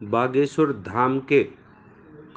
बागेश्वर धाम के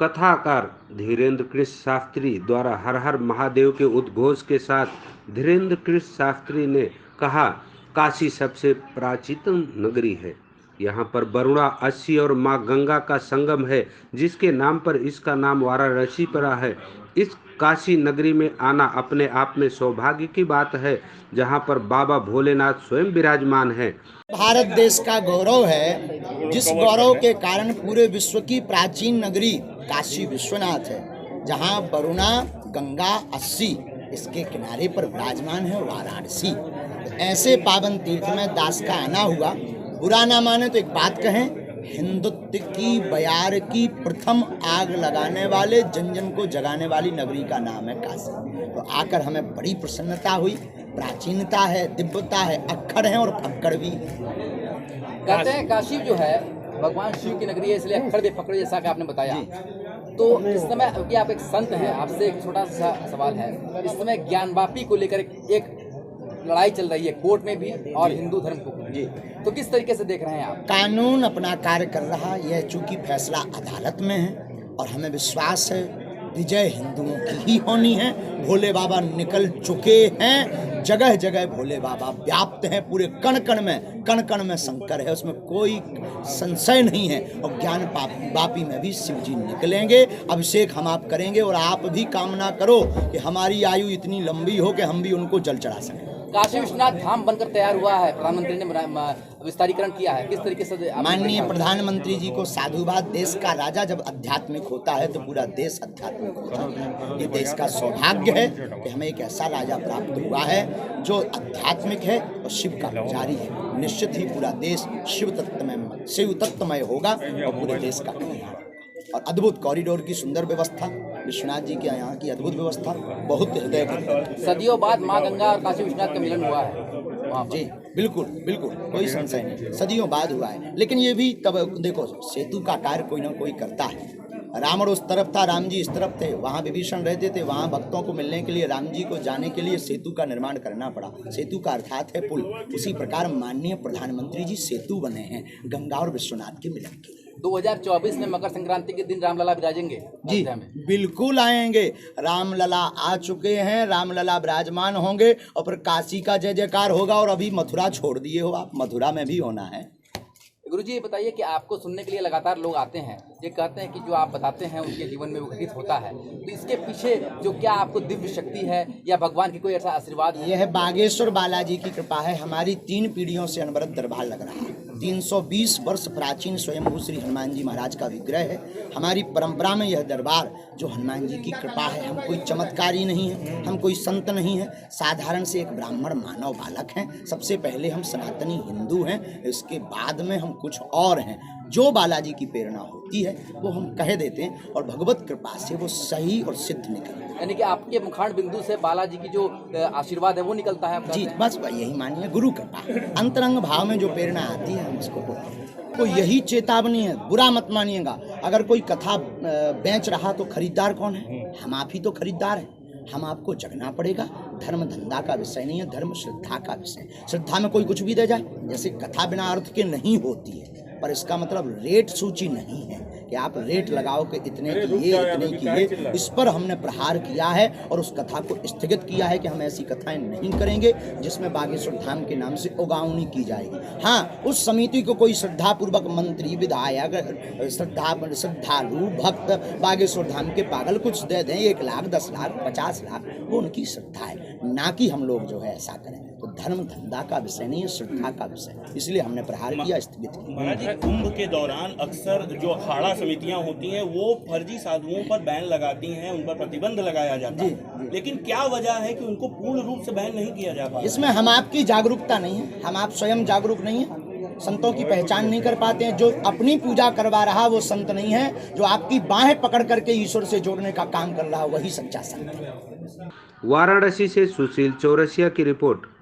कथाकार धीरेन्द्र कृष्ण शास्त्री द्वारा हर हर महादेव के उद्घोष के साथ धीरेन्द्र कृष्ण शास्त्री ने कहा, काशी सबसे प्राचीन नगरी है। यहाँ पर वरुणा, अस्सी और माँ गंगा का संगम है, जिसके नाम पर इसका नाम वाराणसी पड़ा है। इस काशी नगरी में आना अपने आप में सौभाग्य की बात है, जहाँ पर बाबा भोलेनाथ स्वयं विराजमान है। भारत देश का गौरव है, जिस गौरव के कारण पूरे विश्व की प्राचीन नगरी काशी विश्वनाथ है, जहाँ वरुणा, गंगा, अस्सी इसके किनारे पर विराजमान है वाराणसी। ऐसे पावन तीर्थ में दास का आना हुआ। बुरा ना माने तो एक बात कहें, हिंदुत्व की बयार की प्रथम आग लगाने वाले, जन जन को जगाने वाली नगरी का नाम है काशी। तो आकर हमें बड़ी प्रसन्नता हुई। प्राचीनता है, दिव्यता है, अक्षर हैं और फक्कड़ भी। कहते हैं काशी जो है भगवान शिव की नगरी है, इसलिए अक्षर भी फक्कड़, जैसा कि आपने बताया। तो इस समय कि आप एक संत हैं, आपसे एक छोटा सा सवाल है। इस समय ज्ञानवापी को लेकर एक लड़ाई चल रही है कोर्ट में भी और हिंदू धर्म को जी, तो किस तरीके से देख रहे हैं आप? कानून अपना कार्य कर रहा, यह चूंकि फैसला अदालत में है और हमें विश्वास है विजय हिंदुओं की ही होनी है। भोले बाबा निकल चुके हैं, जगह जगह भोले बाबा व्याप्त हैं, पूरे कण कण में शंकर है, उसमें कोई संशय नहीं है। और ज्ञान वापी में भी शिव जी निकलेंगे। अभिषेक हम आप करेंगे और आप भी कामना करो कि हमारी आयु इतनी लंबी हो कि हम भी उनको जल चढ़ा सकें। काशी विश्वनाथ धाम बनकर तैयार हुआ है, प्रधानमंत्री ने विस्तारीकरण किया है, किस तरीके से? माननीय प्रधानमंत्री जी को साधुवाद। देश का राजा जब आध्यात्मिक होता है तो पूरा देश आध्यात्मिक होता है। ये देश का सौभाग्य है कि हमें एक ऐसा राजा प्राप्त हुआ है जो आध्यात्मिक है और शिव का पुजारी है। निश्चित ही पूरा देश शिव तत्वमय होगा और पूरे देश का कल्याण। और अद्भुत कॉरिडोर की सुंदर व्यवस्था, विश्वनाथ जी के यहाँ की अद्भुत व्यवस्था, बहुत हृदय की। सदियों बाद माँ गंगा और काशी विश्वनाथ का मिलन हुआ है वहाँ जी, बिल्कुल बिल्कुल, कोई संशय नहीं, सदियों बाद हुआ है। लेकिन ये भी तब देखो, सेतु का कार्य कोई ना कोई करता है। रावण उस तरफ था, राम जी इस तरफ थे, वहाँ विभीषण रहते थे, वहाँ भक्तों को मिलने के लिए, राम जी को जाने के लिए सेतु का निर्माण करना पड़ा। सेतु का अर्थात है पुल। उसी प्रकार माननीय प्रधानमंत्री जी सेतु बने हैं गंगा और विश्वनाथ के मिलन के लिए। 2024 में मकर संक्रांति के दिन रामलला विराजेंगे जी, बिल्कुल आएंगे। रामलला आ चुके हैं, रामलला विराजमान होंगे और फिर काशी का जय जयकार होगा। और अभी मथुरा छोड़ दिए हो आप, मथुरा में भी होना है। गुरुजी ये बताइए कि आपको सुनने के लिए लगातार लोग आते हैं, ये कहते हैं कि जो आप बताते हैं उनके जीवन में वो घटित होता है, तो इसके पीछे जो क्या आपको दिव्य शक्ति है या भगवान की कोई ऐसा आशीर्वाद है? यह बागेश्वर बालाजी की कृपा है। हमारी 3 पीढ़ियों से अनवरत दरबार लग रहा है। 320 वर्ष प्राचीन स्वयंभू श्री हनुमान जी महाराज का विग्रह है। हमारी परंपरा में यह दरबार जो हनुमान जी की कृपा है। हम कोई चमत्कारी नहीं है, हम कोई संत नहीं है, साधारण से एक ब्राह्मण मानव बालक हैं। सबसे पहले हम सनातनी हिंदू हैं, इसके बाद में हम कुछ और हैं। जो बालाजी की प्रेरणा होती है वो हम कह देते हैं और भगवत कृपा से वो सही और सिद्ध निकलता है। यानी कि आपके मुखांड बिंदु से बालाजी की जो आशीर्वाद है वो निकलता है? जी, बस यही मानिए, गुरु कृपा। अंतरंग भाव में जो प्रेरणा आती है हम उसको तो यही चेतावनी है, बुरा मत मानिएगा। अगर कोई कथा बेच रहा तो खरीदार कौन है? हम आप ही तो खरीदार हैं। हम आपको जगना पड़ेगा। धर्म धंधा का विषय नहीं है, धर्म श्रद्धा का विषय। श्रद्धा में कोई कुछ भी दे जाए, जैसे कथा बिना अर्थ के नहीं होती है, पर इसका मतलब रेट सूची नहीं है कि आप रेट लगाओ कि इतने की ये, इतने की ये। इस पर हमने प्रहार किया है और उस कथा को स्थगित किया है कि हम ऐसी कथाएं नहीं करेंगे जिसमें बागेश्वर धाम के नाम से उगावनी की जाएगी। हाँ, उस समिति को कोई श्रद्धापूर्वक मंत्री, विधायक, श्रद्धालु भक्त बागेश्वर धाम के पागल कुछ दे दें, 1 लाख, 10 लाख, 50 लाख, वो उनकी श्रद्धा है, ना कि हम लोग जो है ऐसा करें। तो धर्म धंधा का विषय नहीं है, श्रद्धा का विषय, इसलिए हमने प्रहार किया, स्थगित किया। कुंभ के दौरान अक्सर जो अखाड़ा समितियां होती हैं वो फर्जी साधुओं पर बैन लगाती हैं, उन पर प्रतिबंध लगाया जाता है, लेकिन क्या वजह है कि उनको पूर्ण रूप से बैन नहीं किया जा पाता? इसमें हम आपकी जागरूकता नहीं है, हम आप स्वयं जागरूक नहीं है, संतों की पहचान नहीं कर पाते हैं। जो अपनी पूजा करवा रहा वो संत नहीं है, जो आपकी बाहें पकड़ करके ईश्वर से जोड़ने का काम कर रहा वही सच्चा संत है। वाराणसी से सुशील चौरसिया की रिपोर्ट।